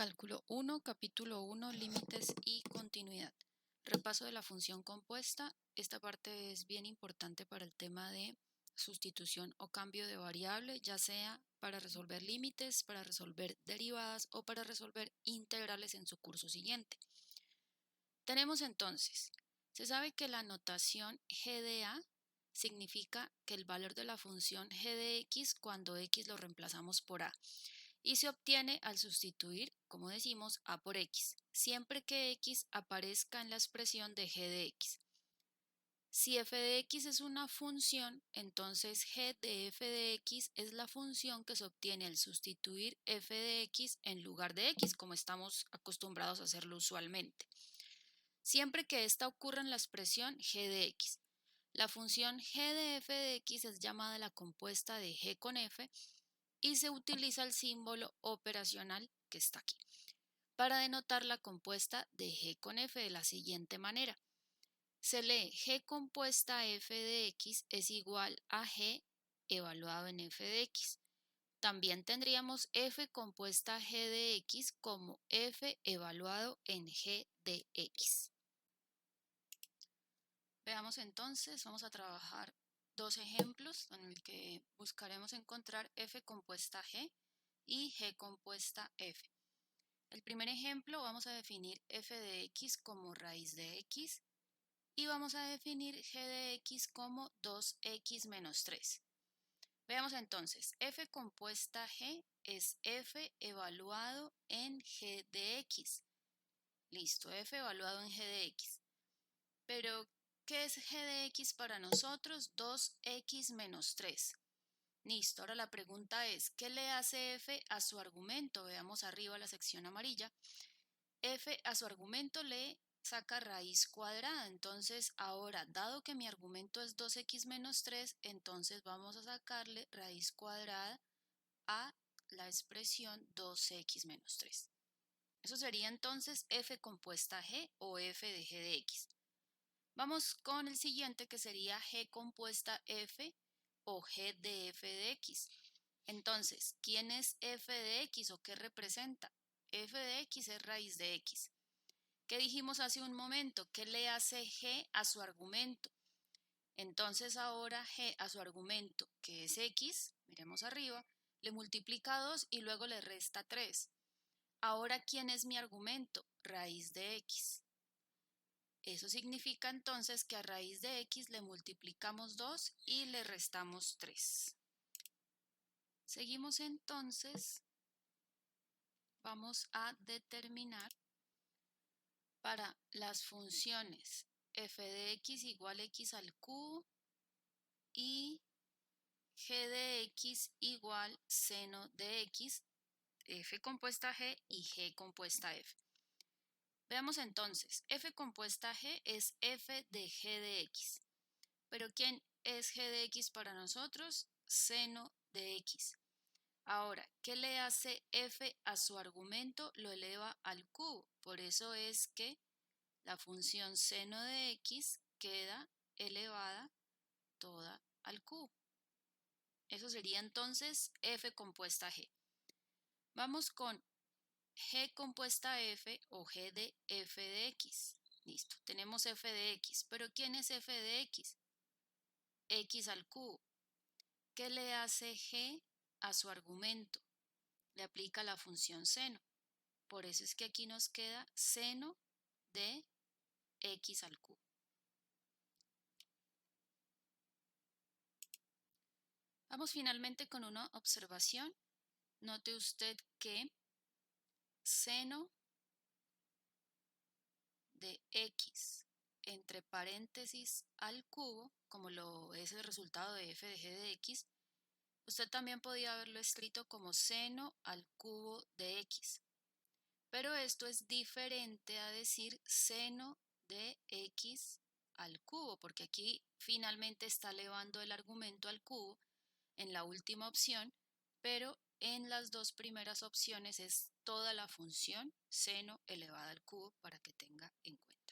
Cálculo 1, capítulo 1, límites y continuidad. Repaso de la función compuesta. Esta parte es bien importante para el tema de sustitución o cambio de variable, ya sea para resolver límites, para resolver derivadas o para resolver integrales en su curso siguiente. Tenemos entonces, se sabe que la notación g de a significa que el valor de la función g de x cuando x lo reemplazamos por a. Y se obtiene al sustituir, como decimos, a por x, siempre que x aparezca en la expresión de g de x. Si f de x es una función, entonces g de f de x es la función que se obtiene al sustituir f de x en lugar de x, como estamos acostumbrados a hacerlo usualmente. Siempre que esta ocurra en la expresión g de x. La función g de f de x es llamada la compuesta de g con f y se utiliza el símbolo operacional que está aquí para denotar la compuesta de g con f de la siguiente manera. Se lee g compuesta f de x es igual a g evaluado en f de x. También tendríamos f compuesta g de x como f evaluado en g de x. Veamos entonces, vamos a trabajar dos ejemplos en el que buscaremos encontrar f compuesta g y g compuesta f. El primer ejemplo vamos a definir f de x como raíz de x y vamos a definir g de x como 2x menos 3. Veamos entonces, f compuesta g es f evaluado en g de x. Listo, f evaluado en g de x. Pero, ¿qué es g de x para nosotros? 2x menos 3. Listo, ahora la pregunta es, ¿qué le hace f a su argumento? Veamos arriba la sección amarilla. F a su argumento le saca raíz cuadrada. Entonces, ahora, dado que mi argumento es 2x menos 3, entonces vamos a sacarle raíz cuadrada a la expresión 2x menos 3. Eso sería entonces f compuesta g o f de g de x. Vamos con el siguiente que sería g compuesta f o g de f de x. Entonces, ¿quién es f de x o qué representa? F de x es raíz de x. ¿Qué dijimos hace un momento? ¿Qué le hace g a su argumento? Entonces ahora g a su argumento, que es x, miremos arriba, le multiplica 2 y luego le resta 3. Ahora, ¿quién es mi argumento? Raíz de x. Eso significa entonces que a raíz de x le multiplicamos 2 y le restamos 3. Seguimos entonces, vamos a determinar para las funciones f de x igual a x al cubo y g de x igual seno de x, f compuesta g y g compuesta f. Veamos entonces, f compuesta g es f de g de x. Pero ¿quién es g de x para nosotros? Seno de x. Ahora, ¿qué le hace f a su argumento? Lo eleva al cubo. Por eso es que la función seno de x queda elevada toda al cubo. Eso sería entonces f compuesta g. Vamos con g compuesta f o g de f de x. Listo, tenemos f de x. ¿Pero quién es f de x? X al cubo. ¿Qué le hace g a su argumento? Le aplica la función seno. Por eso es que aquí nos queda seno de x al cubo. Vamos finalmente con una observación. Note usted que seno de x entre paréntesis al cubo, como lo es el resultado de f de g de x, usted también podía haberlo escrito como seno al cubo de x. Pero esto es diferente a decir seno de x al cubo, porque aquí finalmente está elevando el argumento al cubo en la última opción, pero en las dos primeras opciones es toda la función seno elevada al cubo para que tenga en cuenta.